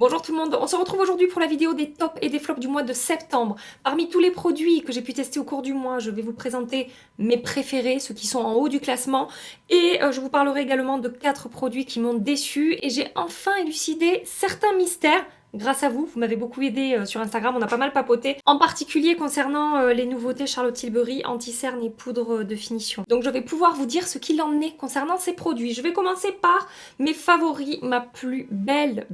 Bonjour tout le monde, on se retrouve aujourd'hui pour la vidéo des tops et des flops du mois de septembre. Parmi tous les produits que j'ai pu tester au cours du mois, je vais vous présenter mes préférés, ceux qui sont en haut du classement. Et je vous parlerai également de 4 produits qui m'ont déçu. Et j'ai enfin élucidé certains mystères. Grâce à vous, vous m'avez beaucoup aidé sur Instagram, on a pas mal papoté, en particulier concernant les nouveautés Charlotte Tilbury, anti-cerne et poudre de finition. Donc je vais pouvoir vous dire ce qu'il en est concernant ces produits. Je vais commencer par mes favoris, ma plus belle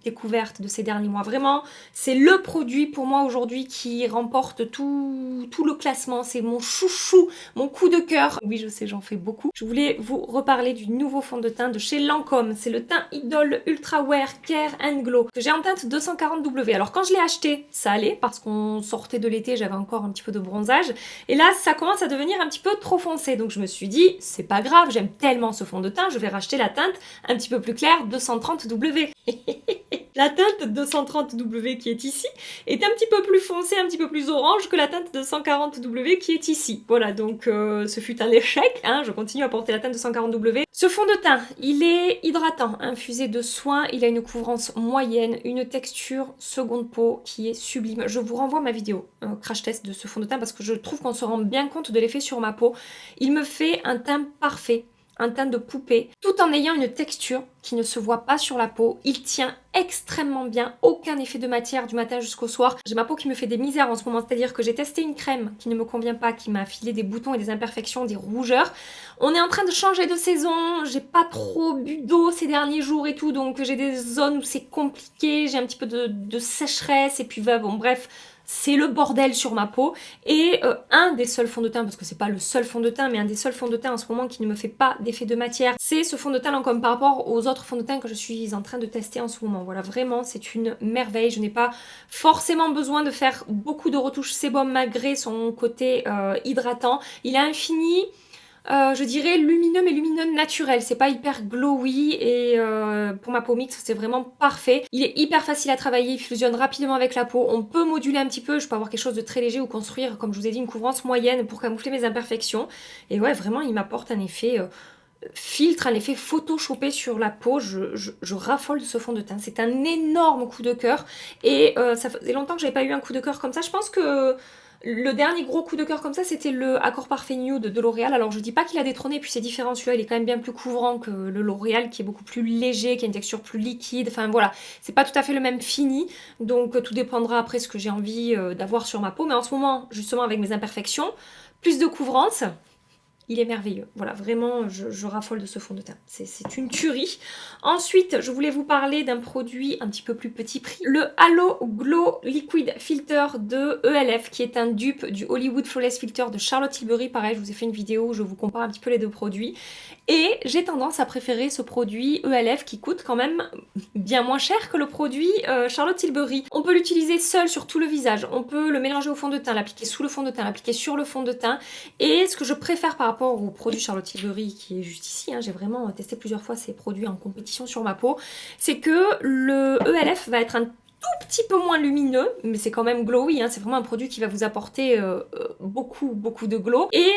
découverte de ces derniers mois. Vraiment, c'est le produit pour moi aujourd'hui qui remporte tout le classement. C'est mon chouchou, mon coup de cœur. Oui, je sais, j'en fais beaucoup. Je voulais vous reparler du nouveau fond de teint de chez Lancôme. C'est le teint Idol Ultra Wear Care and Glow que j'ai en teinte 240W. Alors quand je l'ai acheté, ça allait parce qu'on sortait de l'été, j'avais encore un petit peu de bronzage. Et là, ça commence à devenir un petit peu trop foncé. Donc je me suis dit, c'est pas grave, j'aime tellement ce fond de teint, je vais racheter la teinte un petit peu plus claire 230W. La teinte 230W qui est ici est un petit peu plus foncée, un petit peu plus orange que la teinte 240W qui est ici. Voilà, donc ce fut un échec, hein, je continue à porter la teinte 240W. Ce fond de teint, il est hydratant, infusé de soin, il a une couvrance moyenne, une texture seconde peau qui est sublime. Je vous renvoie ma vidéo crash test de ce fond de teint parce que je trouve qu'on se rend bien compte de l'effet sur ma peau. Il me fait un teint parfait, un teint de poupée, tout en ayant une texture qui ne se voit pas sur la peau. Il tient extrêmement bien, aucun effet de matière du matin jusqu'au soir. J'ai ma peau qui me fait des misères en ce moment, c'est-à-dire que j'ai testé une crème qui ne me convient pas, qui m'a filé des boutons et des imperfections, des rougeurs. On est en train de changer de saison, j'ai pas trop bu d'eau ces derniers jours et tout, donc j'ai des zones où c'est compliqué, j'ai un petit peu de sécheresse, et puis bon bref, c'est le bordel sur ma peau. Et un des seuls fonds de teint, parce que c'est pas le seul fond de teint, mais un des seuls fonds de teint en ce moment qui ne me fait pas d'effet de matière, c'est ce fond de teint Lancôme par rapport aux autres fonds de teint que je suis en train de tester en ce moment. Voilà, vraiment, c'est une merveille. Je n'ai pas forcément besoin de faire beaucoup de retouches sébum malgré son côté hydratant. Il a un fini... je dirais lumineux mais lumineux naturel, c'est pas hyper glowy et pour ma peau mixte c'est vraiment parfait. Il est hyper facile à travailler, il fusionne rapidement avec la peau, on peut moduler un petit peu, je peux avoir quelque chose de très léger ou construire comme je vous ai dit une couvrance moyenne pour camoufler mes imperfections. Et ouais vraiment il m'apporte un effet filtre, un effet photoshopé sur la peau, je raffole de ce fond de teint. C'est un énorme coup de cœur et ça faisait longtemps que j'avais pas eu un coup de cœur comme ça. Je pense que le dernier gros coup de cœur comme ça, c'était le Accord Parfait Nude de L'Oréal. Alors je dis pas qu'il a détrôné, puis c'est différent, celui-là il est quand même bien plus couvrant que le L'Oréal qui est beaucoup plus léger, qui a une texture plus liquide, enfin voilà, c'est pas tout à fait le même fini, donc tout dépendra après ce que j'ai envie d'avoir sur ma peau, mais en ce moment, justement avec mes imperfections, plus de couvrance, il est merveilleux. Voilà, vraiment, je raffole de ce fond de teint. C'est une tuerie. Ensuite, je voulais vous parler d'un produit un petit peu plus petit prix. Le Halo Glow Liquid Filter de ELF, qui est un dupe du Hollywood Flawless Filter de Charlotte Tilbury. Pareil, je vous ai fait une vidéo où je vous compare un petit peu les deux produits. Et j'ai tendance à préférer ce produit ELF qui coûte quand même bien moins cher que le produit Charlotte Tilbury. On peut l'utiliser seul sur tout le visage. On peut le mélanger au fond de teint, l'appliquer sous le fond de teint, l'appliquer sur le fond de teint. Et ce que je préfère par rapport au produit Charlotte Tilbury qui est juste ici, hein, j'ai vraiment testé plusieurs fois ces produits en compétition sur ma peau, c'est que le ELF va être un tout petit peu moins lumineux, mais c'est quand même glowy, hein, c'est vraiment un produit qui va vous apporter beaucoup de glow. Et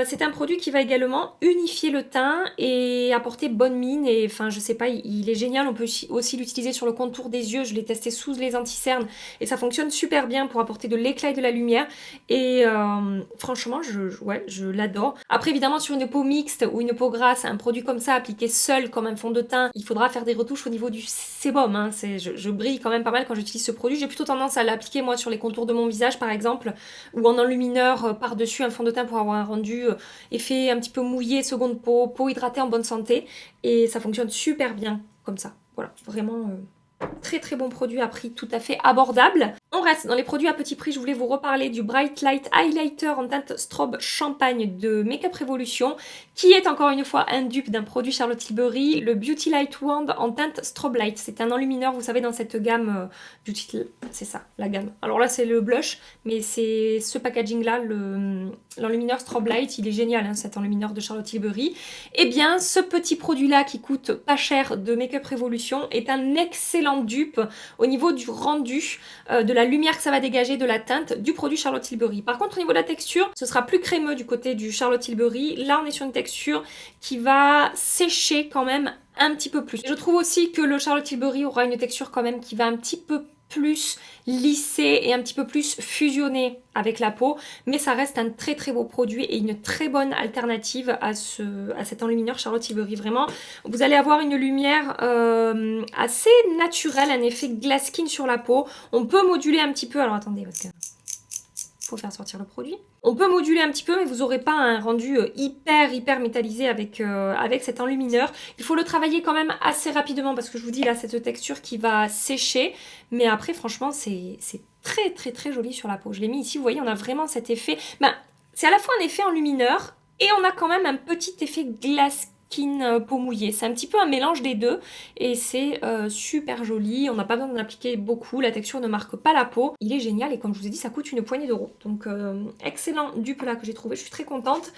c'est un produit qui va également unifier le teint et apporter bonne mine, et enfin je sais pas, il est génial, on peut aussi l'utiliser sur le contour des yeux, je l'ai testé sous les anti-cernes, et ça fonctionne super bien pour apporter de l'éclat et de la lumière, et franchement je l'adore. Après évidemment sur une peau mixte ou une peau grasse, un produit comme ça appliqué seul comme un fond de teint, il faudra faire des retouches au niveau du sébum, hein. Je brille quand même pas mal quand j'utilise ce produit. J'ai plutôt tendance à l'appliquer moi sur les contours de mon visage par exemple, ou en enlumineur par-dessus un fond de teint pour avoir un rendu effet un petit peu mouillé, seconde peau, peau hydratée en bonne santé, et ça fonctionne super bien comme ça. Voilà, vraiment très bon produit à prix tout à fait abordable. On reste dans les produits à petit prix, je voulais vous reparler du Bright Light Highlighter en teinte Strobe Champagne de Makeup Revolution, qui est encore une fois un dupe d'un produit Charlotte Tilbury, le Beauty Light Wand en teinte Strobe Light. C'est un enlumineur, vous savez, dans cette gamme Beauty... C'est ça, la gamme. Alors là, c'est le blush, mais c'est ce packaging-là, l'enlumineur Strobe Light, il est génial, hein, cet enlumineur de Charlotte Tilbury. Eh bien, ce petit produit-là, qui coûte pas cher de Makeup Revolution, est un excellent dupe dupe au niveau du rendu, de la lumière que ça va dégager, de la teinte du produit Charlotte Tilbury. Par contre, au niveau de la texture, ce sera plus crémeux du côté du Charlotte Tilbury. Là, on est sur une texture qui va sécher quand même un petit peu plus. Je trouve aussi que le Charlotte Tilbury aura une texture quand même qui va un petit peu plus lissé et un petit peu plus fusionné avec la peau, mais ça reste un très très beau produit et une très bonne alternative à cet enlumineur Charlotte Tilbury. Vraiment, vous allez avoir une lumière assez naturelle, un effet glass skin sur la peau. On peut moduler un petit peu, alors attendez parce que faut faire sortir le produit. On peut moduler un petit peu, mais vous n'aurez pas un rendu hyper métallisé avec cet enlumineur. Il faut le travailler quand même assez rapidement parce que je vous dis là, cette texture qui va sécher. Mais après, franchement, c'est très joli sur la peau. Je l'ai mis ici, vous voyez, on a vraiment cet effet. Ben, c'est à la fois un effet enlumineur et on a quand même un petit effet glace skin peau mouillée. C'est un petit peu un mélange des deux et c'est super joli. On n'a pas besoin d'en appliquer beaucoup. La texture ne marque pas la peau. Il est génial et comme je vous ai dit, ça coûte une poignée d'euros. Donc excellent dupe là que j'ai trouvé. Je suis très contente.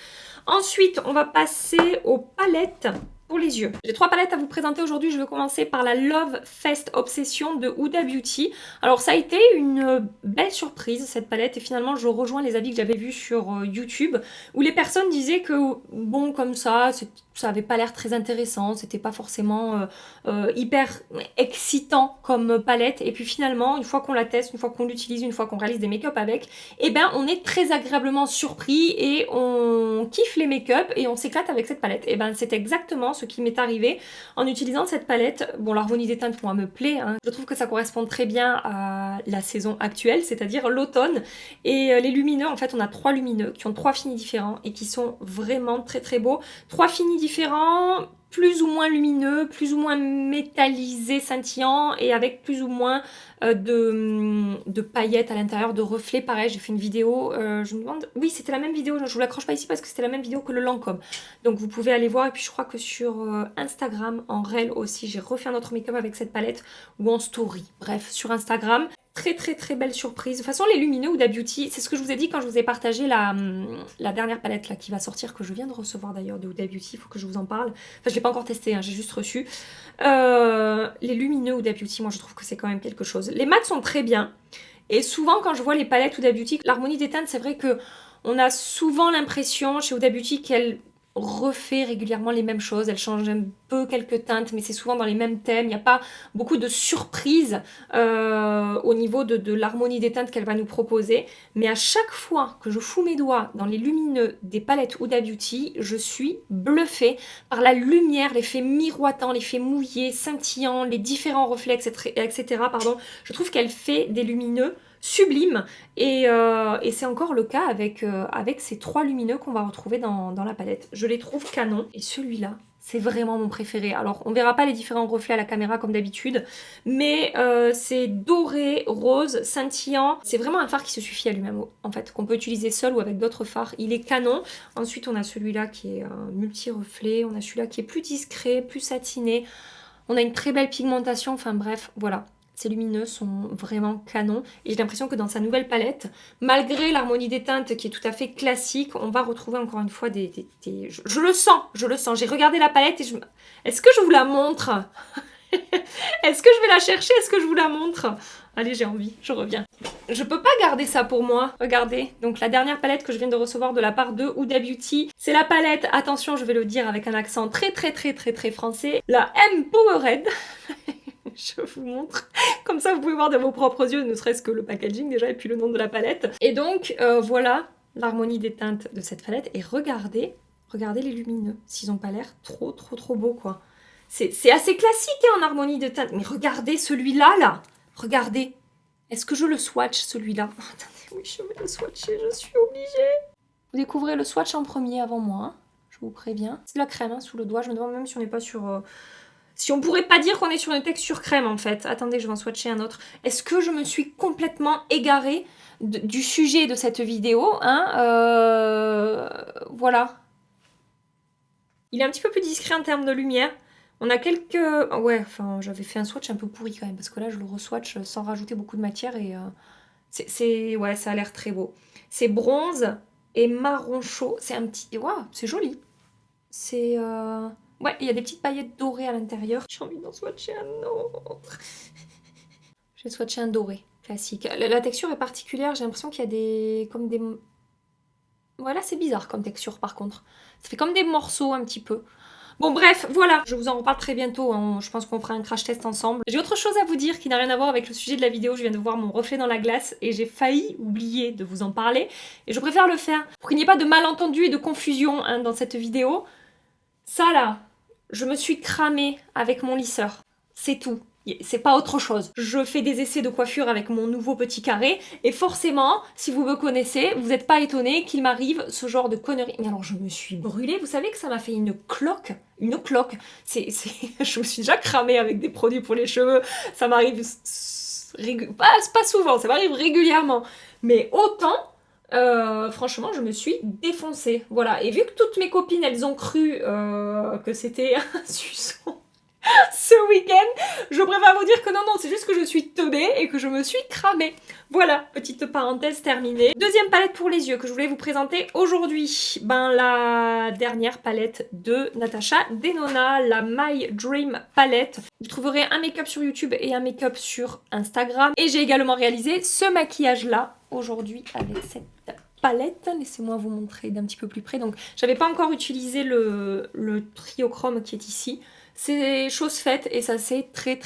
Ensuite, on va passer aux palettes pour les yeux. J'ai 3 palettes à vous présenter aujourd'hui. Je vais commencer par la Love Fest Obsession de Huda Beauty. Alors ça a été une belle surprise cette palette et finalement je rejoins les avis que j'avais vus sur YouTube où les personnes disaient que bon comme ça avait pas l'air très intéressant, c'était pas forcément hyper excitant comme palette et puis finalement une fois qu'on la teste, une fois qu'on l'utilise, une fois qu'on réalise des make-up avec, et ben on est très agréablement surpris et on kiffe les make-up et on s'éclate avec cette palette. Et ben c'est exactement ce qui m'est arrivé en utilisant cette palette. Bon, l'harmonie des teintes moi me plaît, hein. Je trouve que ça correspond très bien à la saison actuelle, c'est-à-dire l'automne. Et les lumineux, en fait on a 3 lumineux qui ont 3 finis différents et qui sont vraiment très beaux. 3 finis différents, plus ou moins lumineux, plus ou moins métallisés, scintillants et avec plus ou moins de paillettes à l'intérieur, de reflets. Pareil, j'ai fait une vidéo, je me demande... Oui, c'était la même vidéo, je vous l'accroche pas ici parce que c'était la même vidéo que le Lancôme. Donc vous pouvez aller voir et puis je crois que sur Instagram, en réel aussi, j'ai refait un autre make-up avec cette palette ou en story. Bref, sur Instagram. Très belle surprise. De toute façon, les lumineux Huda Beauty, c'est ce que je vous ai dit quand je vous ai partagé la dernière palette là qui va sortir, que je viens de recevoir d'ailleurs de Huda Beauty, il faut que je vous en parle. Enfin, je ne l'ai pas encore testé, hein, j'ai juste reçu. Les lumineux Huda Beauty, moi je trouve que c'est quand même quelque chose. Les mats sont très bien. Et souvent, quand je vois les palettes Huda Beauty, l'harmonie des teintes, c'est vrai que on a souvent l'impression chez Huda Beauty qu'elle refait régulièrement les mêmes choses, elle change un peu quelques teintes mais c'est souvent dans les mêmes thèmes, il n'y a pas beaucoup de surprises au niveau de l'harmonie des teintes qu'elle va nous proposer, mais à chaque fois que je fous mes doigts dans les lumineux des palettes Huda Beauty, je suis bluffée par la lumière, l'effet miroitant, l'effet mouillé, scintillant, les différents reflets, etc. Pardon. Je trouve qu'elle fait des lumineux sublime et c'est encore le cas avec ces 3 lumineux qu'on va retrouver dans la palette. Je les trouve canon et celui-là c'est vraiment mon préféré. Alors on verra pas les différents reflets à la caméra comme d'habitude, mais c'est doré, rose, scintillant. C'est vraiment un phare qui se suffit à lui-même en fait, qu'on peut utiliser seul ou avec d'autres fards. Il est canon. Ensuite on a celui-là qui est multi-reflet, on a celui-là qui est plus discret, plus satiné. On a une très belle pigmentation, enfin bref, voilà. Ces lumineux sont vraiment canons et j'ai l'impression que dans sa nouvelle palette, malgré l'harmonie des teintes qui est tout à fait classique, on va retrouver encore une fois Je le sens. J'ai regardé la palette et Est-ce que je vous la montre? Est-ce que je vais la chercher? Est-ce que je vous la montre? Allez, j'ai envie, je reviens. Je peux pas garder ça pour moi, regardez. Donc la dernière palette que je viens de recevoir de la part de Huda Beauty, c'est la palette, attention, je vais le dire avec un accent très français, la Empowered. Je vous montre. Comme ça, vous pouvez voir de vos propres yeux, ne serait-ce que le packaging déjà, et puis le nom de la palette. Et donc, voilà l'harmonie des teintes de cette palette. Et regardez les lumineux, s'ils n'ont pas l'air trop beaux, quoi. C'est assez classique hein, en harmonie de teintes. Mais regardez celui-là, là. Regardez. Est-ce que je le swatch, celui-là? Oh, attendez, oui, je vais le swatcher, je suis obligée. Vous découvrez le swatch en premier avant moi, hein. Je vous préviens. C'est de la crème hein, sous le doigt. Je me demande même si on n'est pas sur... Si on pourrait pas dire qu'on est sur une texture crème en fait. Attendez, je vais en swatcher un autre. Est-ce que je me suis complètement égarée du sujet de cette vidéo hein Voilà. Il est un petit peu plus discret en termes de lumière. On a quelques... Ouais, enfin, j'avais fait un swatch un peu pourri quand même, parce que là, je le re-swatch sans rajouter beaucoup de matière et... Ouais, ça a l'air très beau. C'est bronze et marron chaud. C'est un petit... Waouh, c'est joli. C'est... Ouais, il y a des petites paillettes dorées à l'intérieur. J'ai envie d'en swatcher un autre. Je vais swatcher un doré classique. La texture est particulière, j'ai l'impression qu'il y a des... comme des... Voilà, c'est bizarre comme texture par contre. Ça fait comme des morceaux un petit peu. Bon bref, voilà, je vous en reparle très bientôt, hein. Je pense qu'on fera un crash test ensemble. J'ai autre chose à vous dire qui n'a rien à voir avec le sujet de la vidéo, je viens de voir mon reflet dans la glace et j'ai failli oublier de vous en parler. Et je préfère le faire pour qu'il n'y ait pas de malentendus et de confusion, hein, dans cette vidéo. Ça là, je me suis cramée avec mon lisseur, c'est tout. C'est pas autre chose. Je fais des essais de coiffure avec mon nouveau petit carré et forcément, si vous me connaissez, vous n'êtes pas étonné qu'il m'arrive ce genre de conneries. Mais alors je me suis brûlée, vous savez que ça m'a fait une cloque. Une cloque. Je me suis déjà cramée avec des produits pour les cheveux. Ça m'arrive pas souvent, ça m'arrive régulièrement. Mais autant, franchement, je me suis défoncée. Voilà. Et vu que toutes mes copines, elles ont cru que c'était un suçon ce week-end, je préfère vous dire que non, c'est juste que je suis teubée et que je me suis cramée. Voilà, petite parenthèse terminée. Deuxième palette pour les yeux que je voulais vous présenter aujourd'hui. La dernière palette de Natasha Denona, la My Dream Palette. Vous trouverez un make-up sur YouTube et un make-up sur Instagram. Et j'ai également réalisé ce maquillage-là aujourd'hui avec cette palette. Laissez-moi vous montrer d'un petit peu plus près. Donc, j'avais pas encore utilisé le triochrome qui est ici. C'est chose faite et ça s'est très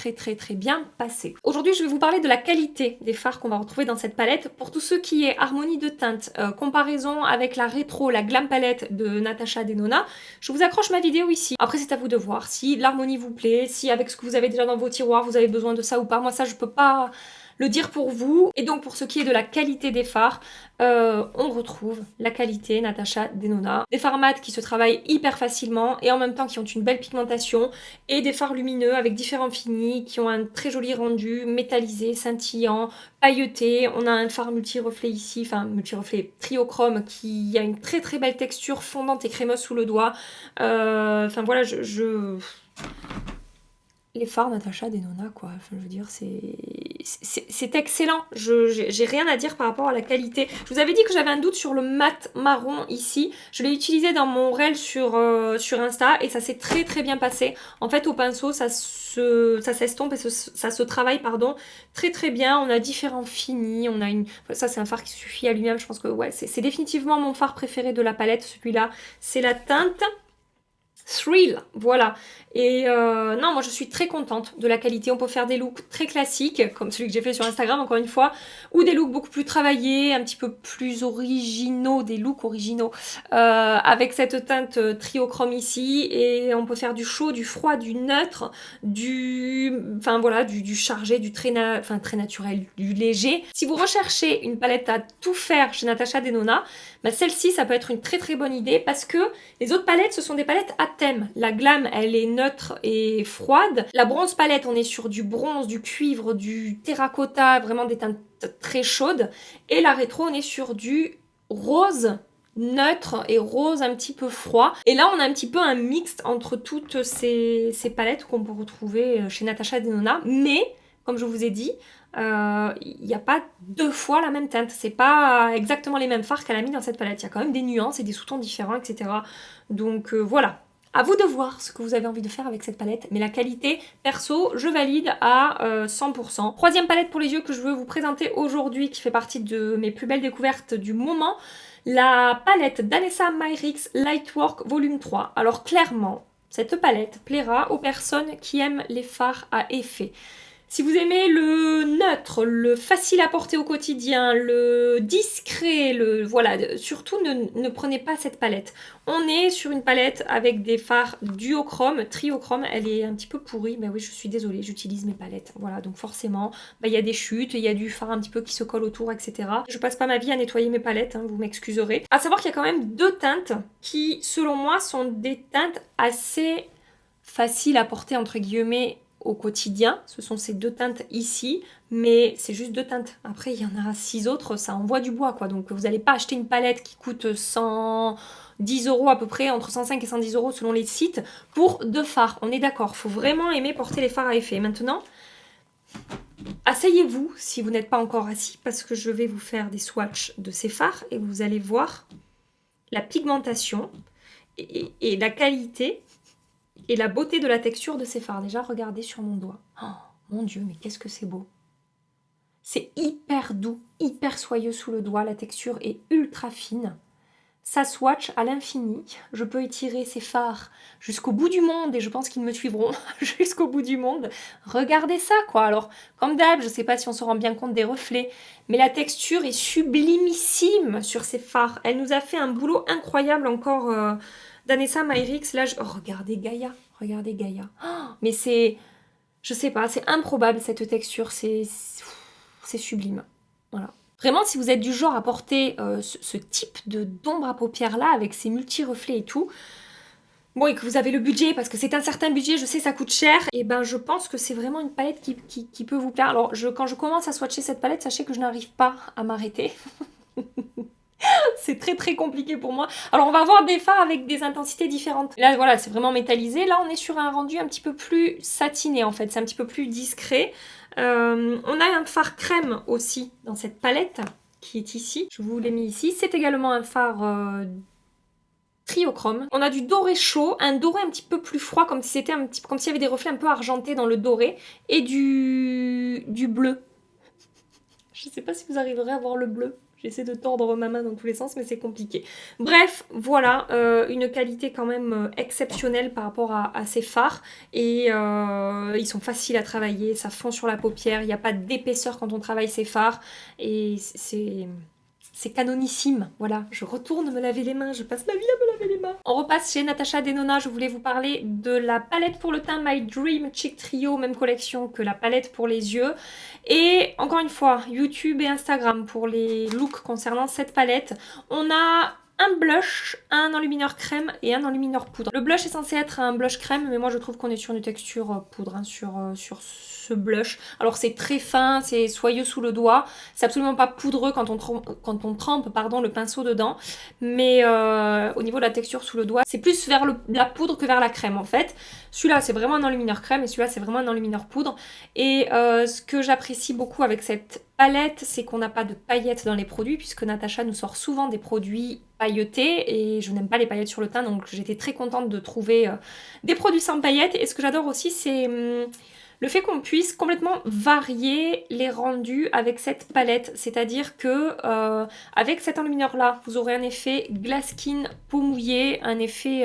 bien passé. Aujourd'hui, je vais vous parler de la qualité des fards qu'on va retrouver dans cette palette. Pour tous ceux qui aient harmonie de teinte, comparaison avec la rétro, la glam palette de Natasha Denona, je vous accroche ma vidéo ici. Après, c'est à vous de voir si l'harmonie vous plaît, si avec ce que vous avez déjà dans vos tiroirs, vous avez besoin de ça ou pas. Moi, ça, je peux pas le dire pour vous. Et donc, pour ce qui est de la qualité des fards, on retrouve la qualité Natasha Denona. Des fards mat qui se travaillent hyper facilement et en même temps qui ont une belle pigmentation, et des fards lumineux avec différents finis qui ont un très joli rendu, métallisé, scintillant, pailleté. On a un fard multi-reflet ici, enfin multi-reflet triochrome qui a une très belle texture fondante et crémeuse sous le doigt. Enfin voilà, les fards Natasha Denona, quoi. Enfin, je veux dire, c'est excellent. J'ai rien à dire par rapport à la qualité. Je vous avais dit que j'avais un doute sur le mat marron ici. Je l'ai utilisé dans mon reel sur Insta et ça s'est très bien passé. En fait, au pinceau, ça s'estompe et ça se travaille, pardon, très bien. On a différents finis. On a ça, c'est un fard qui suffit à lui-même. Je pense que ouais, c'est définitivement mon fard préféré de la palette. Celui-là, c'est la teinte Thrill, voilà. Et non, moi je suis très contente de la qualité. On peut faire des looks très classiques, comme celui que j'ai fait sur Instagram encore une fois, ou des looks beaucoup plus travaillés, un petit peu plus originaux, des looks originaux, avec cette teinte triochrome ici. Et on peut faire du chaud, du froid, du neutre, enfin voilà, du chargé, du très naturel, du léger. Si vous recherchez une palette à tout faire chez Natasha Denona, celle-ci, ça peut être une très bonne idée parce que les autres palettes, ce sont des palettes à thème. La glam, elle est neutre et froide. La bronze palette, on est sur du bronze, du cuivre, du terracotta, vraiment des teintes très chaudes. Et la rétro, on est sur du rose neutre et rose un petit peu froid. Et là, on a un petit peu un mix entre toutes ces palettes qu'on peut retrouver chez Natasha Denona. Mais, comme je vous ai dit, il n'y a pas deux fois la même teinte. C'est pas exactement les mêmes fards qu'elle a mis dans cette palette. Il y a quand même des nuances et des sous-tons différents, etc. Donc voilà. À vous de voir ce que vous avez envie de faire avec cette palette, mais la qualité, perso, je valide à 100%. Troisième palette pour les yeux que je veux vous présenter aujourd'hui, qui fait partie de mes plus belles découvertes du moment, la palette Danessa Myrix Lightwork Volume 3. Alors clairement, cette palette plaira aux personnes qui aiment les fards à effet. Si vous aimez le neutre, le facile à porter au quotidien, le discret, voilà, surtout ne prenez pas cette palette. On est sur une palette avec des fards duochrome, triochrome, elle est un petit peu pourrie, mais oui, je suis désolée, j'utilise mes palettes. Voilà, donc forcément, il y a des chutes, il y a du fard un petit peu qui se colle autour, etc. Je passe pas ma vie à nettoyer mes palettes, hein, vous m'excuserez. À savoir qu'il y a quand même deux teintes qui, selon moi, sont des teintes assez faciles à porter, entre guillemets, au quotidien. Ce sont ces deux teintes ici, mais c'est juste deux teintes. Après, il y en a 6 autres, ça envoie du bois, quoi. Donc, vous n'allez pas acheter une palette qui coûte 110 € à peu près, entre 105 et 110 € selon les sites, pour 2 fards. On est d'accord, faut vraiment aimer porter les fards à effet. Maintenant, asseyez-vous si vous n'êtes pas encore assis, parce que je vais vous faire des swatchs de ces fards et vous allez voir la pigmentation et la qualité et la beauté de la texture de ces fards. Déjà, regardez sur mon doigt. Oh, mon Dieu, mais qu'est-ce que c'est beau. C'est hyper doux, hyper soyeux sous le doigt, la texture est ultra fine. Ça swatch à l'infini. Je peux étirer ces fards jusqu'au bout du monde et je pense qu'ils me suivront jusqu'au bout du monde. Regardez ça quoi. Alors, comme d'hab, je sais pas si on se rend bien compte des reflets, mais la texture est sublimissime sur ces fards. Elle nous a fait un boulot incroyable encore d'Anessa Myrix. Là, regardez Gaïa. Regardez Gaïa. Oh, mais c'est... Je sais pas, c'est improbable cette texture. C'est sublime. Voilà. Vraiment, si vous êtes du genre à porter ce type d'ombre à paupières là, avec ces multi-reflets et tout, bon, et que vous avez le budget, parce que c'est un certain budget, je sais ça coûte cher, et ben je pense que c'est vraiment une palette qui peut vous plaire. Alors, quand je commence à swatcher cette palette, sachez que je n'arrive pas à m'arrêter. C'est très très compliqué pour moi. Alors on va avoir des fards avec des intensités différentes. Là voilà, c'est vraiment métallisé. Là on est sur un rendu un petit peu plus satiné en fait. C'est un petit peu plus discret. On a un fard crème aussi dans cette palette qui est ici. Je vous l'ai mis ici. C'est également un fard triochrome. On a du doré chaud, un doré un petit peu plus froid, comme si c'était comme s'il y avait des reflets un peu argentés dans le doré, et du bleu. Je sais pas si vous arriverez à voir le bleu. J'essaie de tordre ma main dans tous les sens, mais c'est compliqué. Bref, voilà, une qualité quand même exceptionnelle par rapport à ces fards. Et ils sont faciles à travailler, ça fond sur la paupière, il n'y a pas d'épaisseur quand on travaille ces fards. Et c'est canonissime, voilà. Je retourne me laver les mains, je passe ma vie à me laver les mains. On repasse chez Natasha Denona, je voulais vous parler de la palette pour le teint My Dream Cheek Trio, même collection que la palette pour les yeux. Et encore une fois, YouTube et Instagram pour les looks concernant cette palette. On a un blush, un enlumineur crème et un enlumineur poudre. Le blush est censé être un blush crème, mais moi je trouve qu'on est sur une texture poudre hein, sur ce blush. Alors c'est très fin, c'est soyeux sous le doigt, c'est absolument pas poudreux quand on trempe pardon, le pinceau dedans, mais au niveau de la texture sous le doigt, c'est plus vers la poudre que vers la crème en fait. Celui-là c'est vraiment un enlumineur crème et celui-là c'est vraiment un enlumineur poudre. Et ce que j'apprécie beaucoup avec cette palette, c'est qu'on n'a pas de paillettes dans les produits, puisque Natasha nous sort souvent des produits pailletés et je n'aime pas les paillettes sur le teint, donc j'étais très contente de trouver des produits sans paillettes. Et ce que j'adore aussi, c'est le fait qu'on puisse complètement varier les rendus avec cette palette. C'est-à-dire que avec cet enlumineur là, vous aurez un effet glass skin, peau mouillée, un effet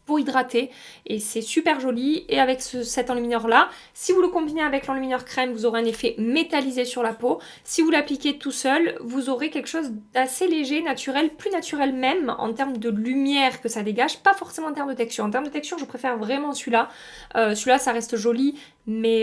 peau hydratée et c'est super joli. Et avec cet enlumineur là, si vous le combinez avec l'enlumineur crème, vous aurez un effet métallisé sur la peau. Si vous l'appliquez tout seul, vous aurez quelque chose d'assez léger, naturel, plus naturel même en termes de lumière que ça dégage, pas forcément en termes de texture. En termes de texture, je préfère vraiment celui-là. Celui-là, ça reste joli, mais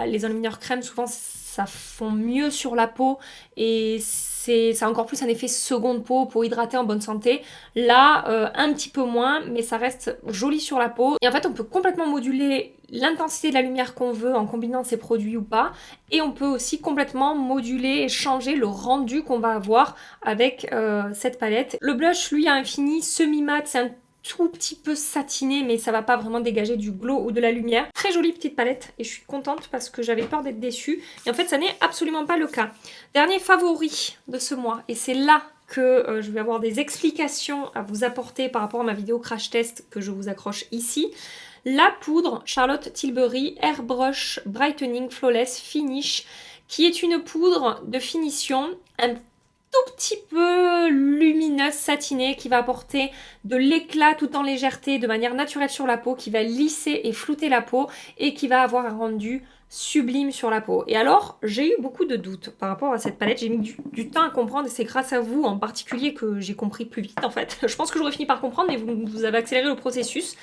les enlumineurs crème, souvent, ça fond mieux sur la peau et ça a encore plus un effet seconde peau hydratée en bonne santé. Là, un petit peu moins, mais ça reste joli sur la peau. Et en fait, on peut complètement moduler l'intensité de la lumière qu'on veut en combinant ces produits ou pas. Et on peut aussi complètement moduler et changer le rendu qu'on va avoir avec cette palette. Le blush, lui, a un fini semi-mat, c'est un tout petit peu satiné, mais ça va pas vraiment dégager du glow ou de la lumière. Très jolie petite palette et je suis contente parce que j'avais peur d'être déçue. Et en fait, ça n'est absolument pas le cas. Dernier favori de ce mois, et c'est là que je vais avoir des explications à vous apporter par rapport à ma vidéo crash test que je vous accroche ici. La poudre Charlotte Tilbury Airbrush Brightening Flawless Finish, qui est une poudre de finition un tout petit peu lumineuse, satinée, qui va apporter de l'éclat tout en légèreté de manière naturelle sur la peau, qui va lisser et flouter la peau et qui va avoir un rendu sublime sur la peau. Et alors, j'ai eu beaucoup de doutes par rapport à cette palette. J'ai mis du temps à comprendre et c'est grâce à vous en particulier que j'ai compris plus vite en fait. Je pense que j'aurais fini par comprendre, mais vous avez accéléré le processus.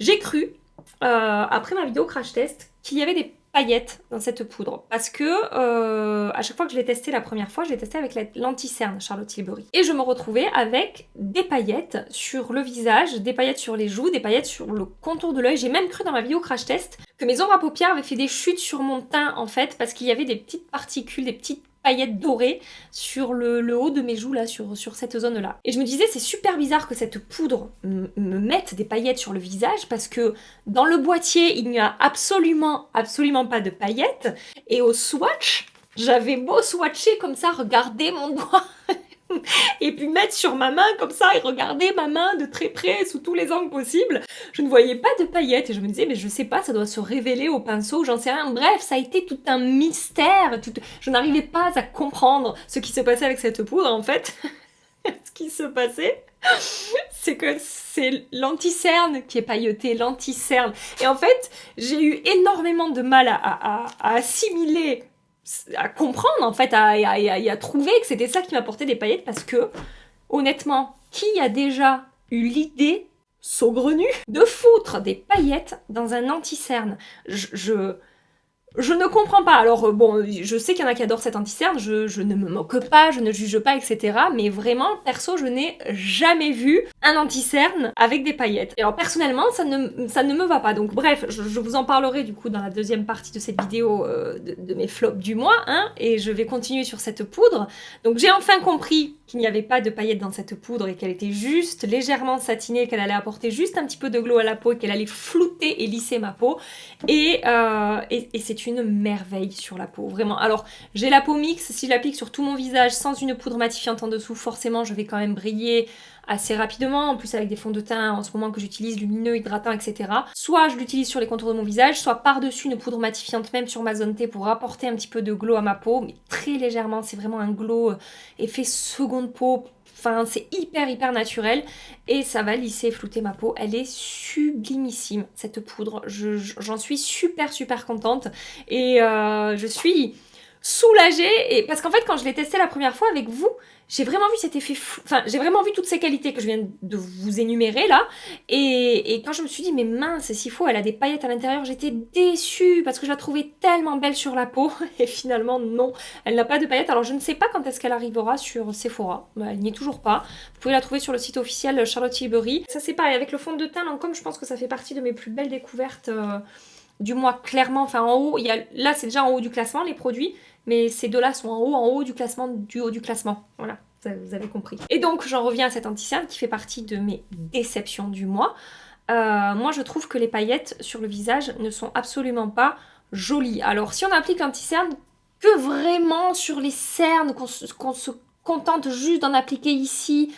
J'ai cru, après ma vidéo crash test, qu'il y avait des paillettes dans cette poudre parce que à chaque fois que je l'ai testé la première fois, je l'ai testé avec l'anti-cerne Charlotte Tilbury et je me retrouvais avec des paillettes sur le visage, des paillettes sur les joues, des paillettes sur le contour de l'œil. J'ai même cru dans ma vidéo crash test que mes ombres à paupières avaient fait des chutes sur mon teint en fait parce qu'il y avait des petites particules, des petites paillettes dorées sur le haut de mes joues là, sur cette zone là. Et je me disais c'est super bizarre que cette poudre me mette des paillettes sur le visage parce que dans le boîtier il n'y a absolument pas de paillettes et au swatch, j'avais beau swatcher comme ça, regardez mon doigt et puis mettre sur ma main comme ça et regarder ma main de très près sous tous les angles possibles. Je ne voyais pas de paillettes et je me disais mais je sais pas, ça doit se révéler au pinceau, j'en sais rien. Bref, ça a été tout un mystère. Je n'arrivais pas à comprendre ce qui se passait avec cette poudre en fait. Ce qui se passait, c'est que c'est l'anti-cerne qui est pailleté, l'anti-cerne. Et en fait, j'ai eu énormément de mal à assimiler, à comprendre en fait, à trouver que c'était ça qui m'apportait des paillettes parce que, honnêtement, qui a déjà eu l'idée saugrenue de foutre des paillettes dans un anti-cerne? Je ne comprends pas. Alors bon, je sais qu'il y en a qui adorent cet anti-cerne, je ne me moque pas, je ne juge pas, etc. Mais vraiment, perso, je n'ai jamais vu un anti-cerne avec des paillettes. Et alors personnellement, ça ne me va pas. Donc bref, je vous en parlerai du coup dans la deuxième partie de cette vidéo de mes flops du mois, hein, et je vais continuer sur cette poudre. Donc j'ai enfin compris qu'il n'y avait pas de paillettes dans cette poudre et qu'elle était juste légèrement satinée, qu'elle allait apporter juste un petit peu de glow à la peau et qu'elle allait flouter et lisser ma peau. Et c'est une merveille sur la peau, vraiment. Alors, j'ai la peau mixte, si je l'applique sur tout mon visage sans une poudre matifiante en dessous, forcément, je vais quand même briller assez rapidement, en plus avec des fonds de teint en ce moment que j'utilise, lumineux, hydratants, etc. Soit je l'utilise sur les contours de mon visage, soit par-dessus une poudre matifiante même sur ma zone T pour apporter un petit peu de glow à ma peau, mais très légèrement, c'est vraiment un glow effet seconde peau. Enfin, c'est hyper naturel et ça va lisser et flouter ma peau. Elle est sublimissime, cette poudre. J'en suis super contente et je suis soulagée. Et parce qu'en fait, quand je l'ai testée la première fois avec vous, j'ai vraiment vu cet effet fou. Enfin, j'ai vraiment vu toutes ces qualités que je viens de vous énumérer là. Et quand je me suis dit, mais mince, s'il faut, elle a des paillettes à l'intérieur, j'étais déçue parce que je la trouvais tellement belle sur la peau. Et finalement, non, elle n'a pas de paillettes. Alors, je ne sais pas quand est-ce qu'elle arrivera sur Sephora. Elle n'y est toujours pas. Vous pouvez la trouver sur le site officiel Charlotte Tilbury. Ça, c'est pareil. Avec le fond de teint Lancôme, je pense que ça fait partie de mes plus belles découvertes du mois, clairement. Enfin, en haut, là, c'est déjà en haut du classement, les produits. Mais ces deux-là sont en haut du classement, du haut du classement. Voilà, vous avez compris. Et donc, j'en reviens à cet anti-cerne qui fait partie de mes déceptions du mois. Moi, je trouve que les paillettes sur le visage ne sont absolument pas jolies. Alors, si on applique l'anti-cerne que vraiment sur les cernes, qu'on se contente juste d'en appliquer ici,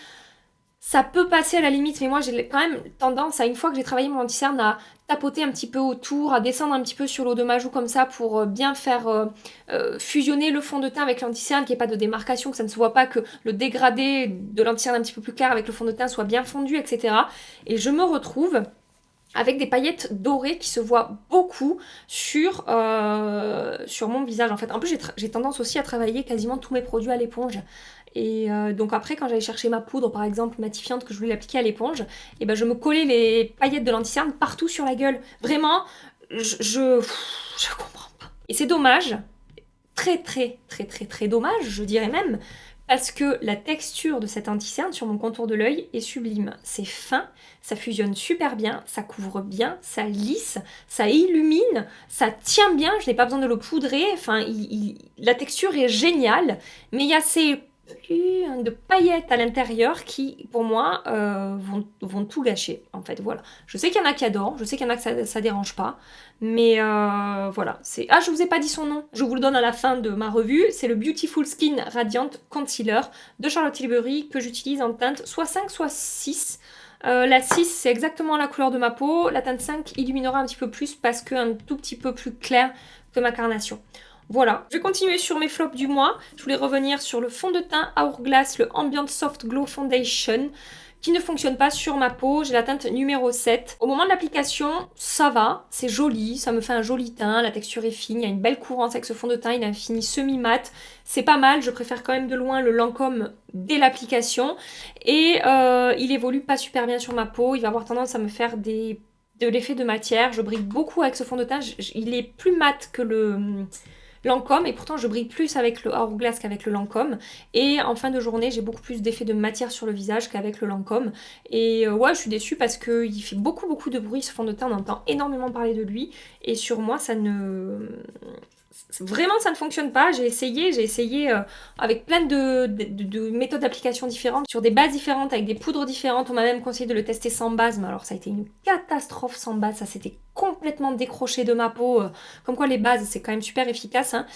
ça peut passer à la limite, mais moi j'ai quand même tendance à, une fois que j'ai travaillé mon anti-cerne, à tapoter un petit peu autour, à descendre un petit peu sur le haut de ma joue comme ça pour bien faire fusionner le fond de teint avec l'anti-cerne, qu'il n'y ait pas de démarcation, que ça ne se voit pas, que le dégradé de l'anti-cerne un petit peu plus clair avec le fond de teint soit bien fondu, etc. Et je me retrouve avec des paillettes dorées qui se voient beaucoup sur mon visage en fait. En plus j'ai tendance aussi à travailler quasiment tous mes produits à l'éponge. Et donc après, quand j'allais chercher ma poudre, par exemple, matifiante, que je voulais l'appliquer à l'éponge, et ben je me collais les paillettes de l'anti-cerne partout sur la gueule. Vraiment, je comprends pas. Et c'est dommage, très dommage, je dirais même, parce que la texture de cet anti-cerne sur mon contour de l'œil est sublime. C'est fin, ça fusionne super bien, ça couvre bien, ça lisse, ça illumine, ça tient bien, je n'ai pas besoin de le poudrer, enfin, la texture est géniale, mais il y a ces de paillettes à l'intérieur qui, pour moi, vont tout gâcher, en fait, voilà. Je sais qu'il y en a qui adorent, je sais qu'il y en a que ça dérange pas, mais voilà. Ah, je vous ai pas dit son nom, je vous le donne à la fin de ma revue, c'est le Beautiful Skin Radiant Concealer de Charlotte Tilbury que j'utilise en teinte soit 5, soit 6. La 6, c'est exactement la couleur de ma peau, la teinte 5 illuminera un petit peu plus parce qu'un tout petit peu plus clair que ma carnation. Voilà, je vais continuer sur mes flops du mois. Je voulais revenir sur le fond de teint Hourglass, le Ambient Soft Glow Foundation, qui ne fonctionne pas sur ma peau. J'ai la teinte numéro 7. Au moment de l'application, ça va, c'est joli, ça me fait un joli teint, la texture est fine, il y a une belle courance avec ce fond de teint, il a un fini semi-mat. C'est pas mal, je préfère quand même de loin le Lancôme dès l'application. Et il évolue pas super bien sur ma peau, il va avoir tendance à me faire de l'effet de matière. Je brille beaucoup avec ce fond de teint, il est plus mat que le Lancôme, et pourtant je brille plus avec le Hourglass qu'avec le Lancôme, et en fin de journée j'ai beaucoup plus d'effet de matière sur le visage qu'avec le Lancôme, et ouais, je suis déçue parce qu'il fait beaucoup de bruit ce fond de teint, on entend énormément parler de lui, et sur moi vraiment ça ne fonctionne pas. J'ai essayé avec plein de méthodes d'application différentes, sur des bases différentes, avec des poudres différentes. On m'a même conseillé de le tester sans base, mais alors ça a été une catastrophe sans base, ça s'était complètement décroché de ma peau, comme quoi les bases c'est quand même super efficace, hein.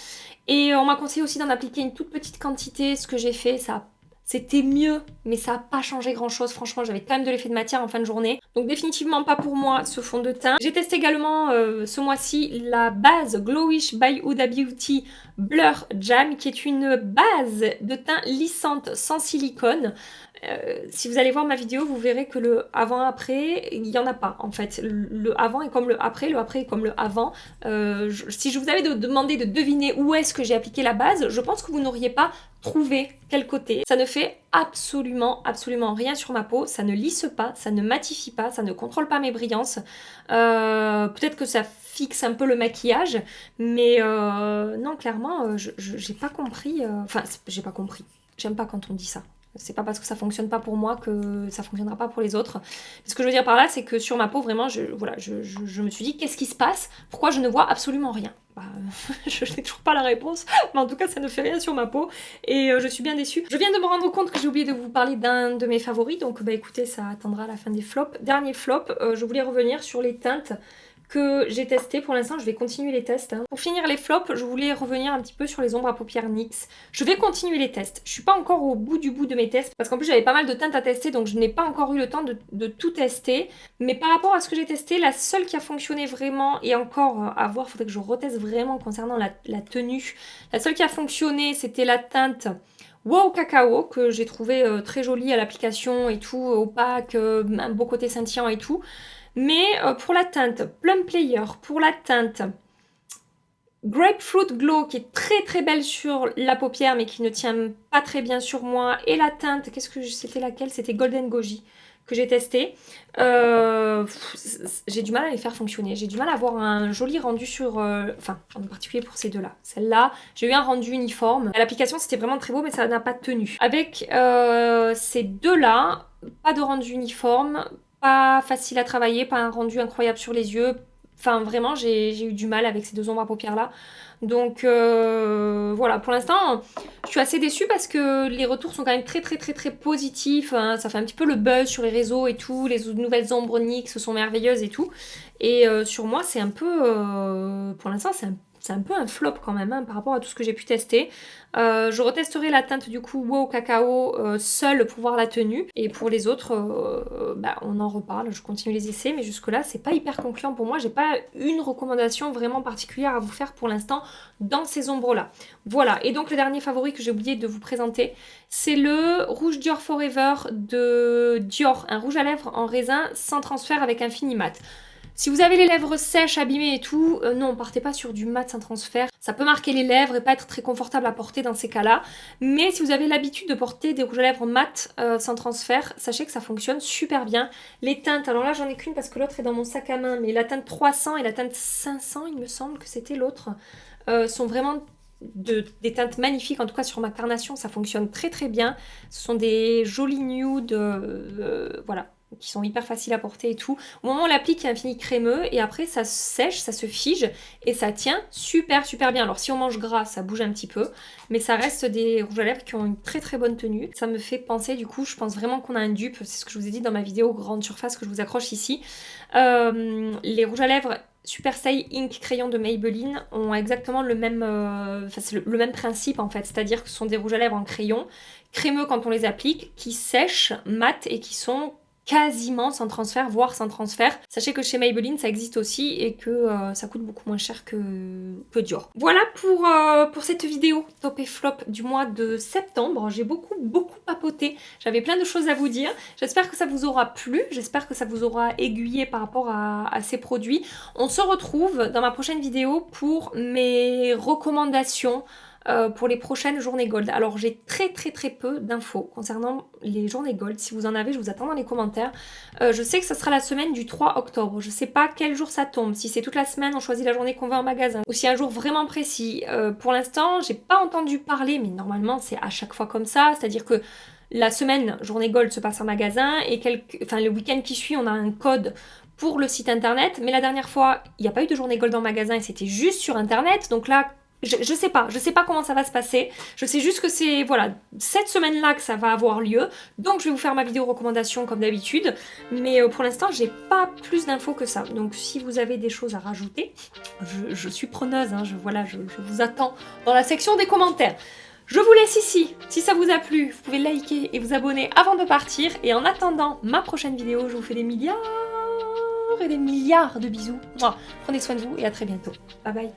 Et on m'a conseillé aussi d'en appliquer une toute petite quantité, ce que j'ai fait, ça c'était mieux, mais ça n'a pas changé grand chose. Franchement, j'avais quand même de l'effet de matière en fin de journée. Donc définitivement pas pour moi ce fond de teint. J'ai testé également ce mois-ci la base Glowish by Huda Beauty Blur Jam, qui est une base de teint lissante sans silicone. Si vous allez voir ma vidéo, vous verrez que le avant-après, il n'y en a pas en fait. Le avant est comme le après est comme le avant. Si je vous avais demandé de deviner où est-ce que j'ai appliqué la base, je pense que vous n'auriez pas trouvé quel côté. Ça ne fait absolument rien sur ma peau, ça ne lisse pas, ça ne matifie pas, ça ne contrôle pas mes brillances. Peut-être que ça fixe un peu le maquillage, mais non, clairement, j'ai pas compris. Enfin, j'ai pas compris. J'aime pas quand on dit ça. C'est pas parce que ça fonctionne pas pour moi que ça fonctionnera pas pour les autres. Ce que je veux dire par là, c'est que sur ma peau, vraiment, je me suis dit, qu'est-ce qui se passe? Pourquoi je ne vois absolument rien? Bah, je n'ai toujours pas la réponse, mais en tout cas, ça ne fait rien sur ma peau et je suis bien déçue. Je viens de me rendre compte que j'ai oublié de vous parler d'un de mes favoris, donc bah écoutez, ça attendra la fin des flops. Dernier flop, je voulais revenir sur les teintes que j'ai testé. Pour l'instant, je vais continuer les tests. Pour finir les flops, je voulais revenir un petit peu sur les ombres à paupières NYX. Je vais continuer les tests. Je suis pas encore au bout du bout de mes tests parce qu'en plus j'avais pas mal de teintes à tester, donc je n'ai pas encore eu le temps de tout tester. Mais par rapport à ce que j'ai testé, la seule qui a fonctionné vraiment, et encore à voir, faudrait que je reteste vraiment concernant la tenue. La seule qui a fonctionné, c'était la teinte Wow Cacao, que j'ai trouvé très jolie à l'application et tout, opaque, un beau côté scintillant et tout. Mais pour la teinte Plum Player, pour la teinte Grapefruit Glow, qui est très belle sur la paupière, mais qui ne tient pas très bien sur moi, et la teinte, c'était laquelle? C'était Golden Goji, que j'ai testé. J'ai du mal à les faire fonctionner. J'ai du mal à avoir un joli rendu sur... Enfin, en particulier pour ces deux-là. Celle-là, j'ai eu un rendu uniforme. À l'application, c'était vraiment très beau, mais ça n'a pas tenu. Avec ces deux-là, pas de rendu uniforme, pas facile à travailler, pas un rendu incroyable sur les yeux. Enfin, vraiment, j'ai eu du mal avec ces deux ombres à paupières là. Donc voilà, pour l'instant, je suis assez déçue parce que les retours sont quand même très positifs. Hein. Ça fait un petit peu le buzz sur les réseaux et tout. Les nouvelles ombres NYX sont merveilleuses et tout. Et sur moi, c'est un peu... pour l'instant, c'est un peu un flop quand même hein, par rapport à tout ce que j'ai pu tester. Je retesterai la teinte du coup Wow Cacao seule pour voir la tenue. Et pour les autres, bah, on en reparle, je continue les essais. Mais jusque là, c'est pas hyper concluant pour moi. J'ai pas une recommandation vraiment particulière à vous faire pour l'instant dans ces ombres-là. Voilà, et donc le dernier favori que j'ai oublié de vous présenter, c'est le Rouge Dior Forever de Dior. Un rouge à lèvres en raisin sans transfert avec un fini mat. Si vous avez les lèvres sèches, abîmées et tout, non, partez pas sur du mat sans transfert. Ça peut marquer les lèvres et pas être très confortable à porter dans ces cas-là. Mais si vous avez l'habitude de porter des rouges à lèvres mat sans transfert, sachez que ça fonctionne super bien. Les teintes, alors là j'en ai qu'une parce que l'autre est dans mon sac à main, mais la teinte 300 et la teinte 500, il me semble que c'était l'autre, sont vraiment... des teintes magnifiques, en tout cas sur ma carnation ça fonctionne très bien. Ce sont des jolis nudes, voilà, qui sont hyper faciles à porter et tout. Au moment où on l'applique, il y a un fini crémeux et après ça sèche, ça se fige et ça tient super bien. Alors si on mange gras, ça bouge un petit peu, mais ça reste des rouges à lèvres qui ont une très bonne tenue. Ça me fait penser, du coup, je pense vraiment qu'on a un dupe, c'est ce que je vous ai dit dans ma vidéo grande surface que je vous accroche ici. Les rouges à lèvres Super Stay Ink Crayon de Maybelline ont exactement le même, le même principe en fait, c'est-à-dire que ce sont des rouges à lèvres en crayon, crémeux quand on les applique, qui sèchent, mat et qui sont quasiment sans transfert, voire sans transfert. Sachez que chez Maybelline ça existe aussi et que ça coûte beaucoup moins cher que Dior. Voilà pour cette vidéo top et flop du mois de septembre. J'ai beaucoup papoté, j'avais plein de choses à vous dire. J'espère que ça vous aura plu, j'espère que ça vous aura aiguillé par rapport à ces produits. On se retrouve dans ma prochaine vidéo pour mes recommandations pour les prochaines journées gold. Alors j'ai très peu d'infos concernant les journées gold. Si vous en avez, je vous attends dans les commentaires. Je sais que ça sera la semaine du 3 octobre. Je sais pas quel jour ça tombe. Si c'est toute la semaine, on choisit la journée qu'on va en magasin. Ou si un jour vraiment précis. Pour l'instant, j'ai pas entendu parler, mais normalement c'est à chaque fois comme ça. C'est-à-dire que la semaine journée gold se passe en magasin et le week-end qui suit, on a un code pour le site internet. Mais la dernière fois, il n'y a pas eu de journée gold en magasin et c'était juste sur internet. Donc là, je sais pas comment ça va se passer. Je sais juste que c'est, voilà, cette semaine-là que ça va avoir lieu. Donc je vais vous faire ma vidéo recommandation comme d'habitude. Mais pour l'instant, j'ai pas plus d'infos que ça. Donc si vous avez des choses à rajouter, je suis preneuse, hein, je vous attends dans la section des commentaires. Je vous laisse ici. Si ça vous a plu, vous pouvez liker et vous abonner avant de partir. Et en attendant ma prochaine vidéo, je vous fais des milliards et des milliards de bisous. Prenez soin de vous et à très bientôt. Bye bye.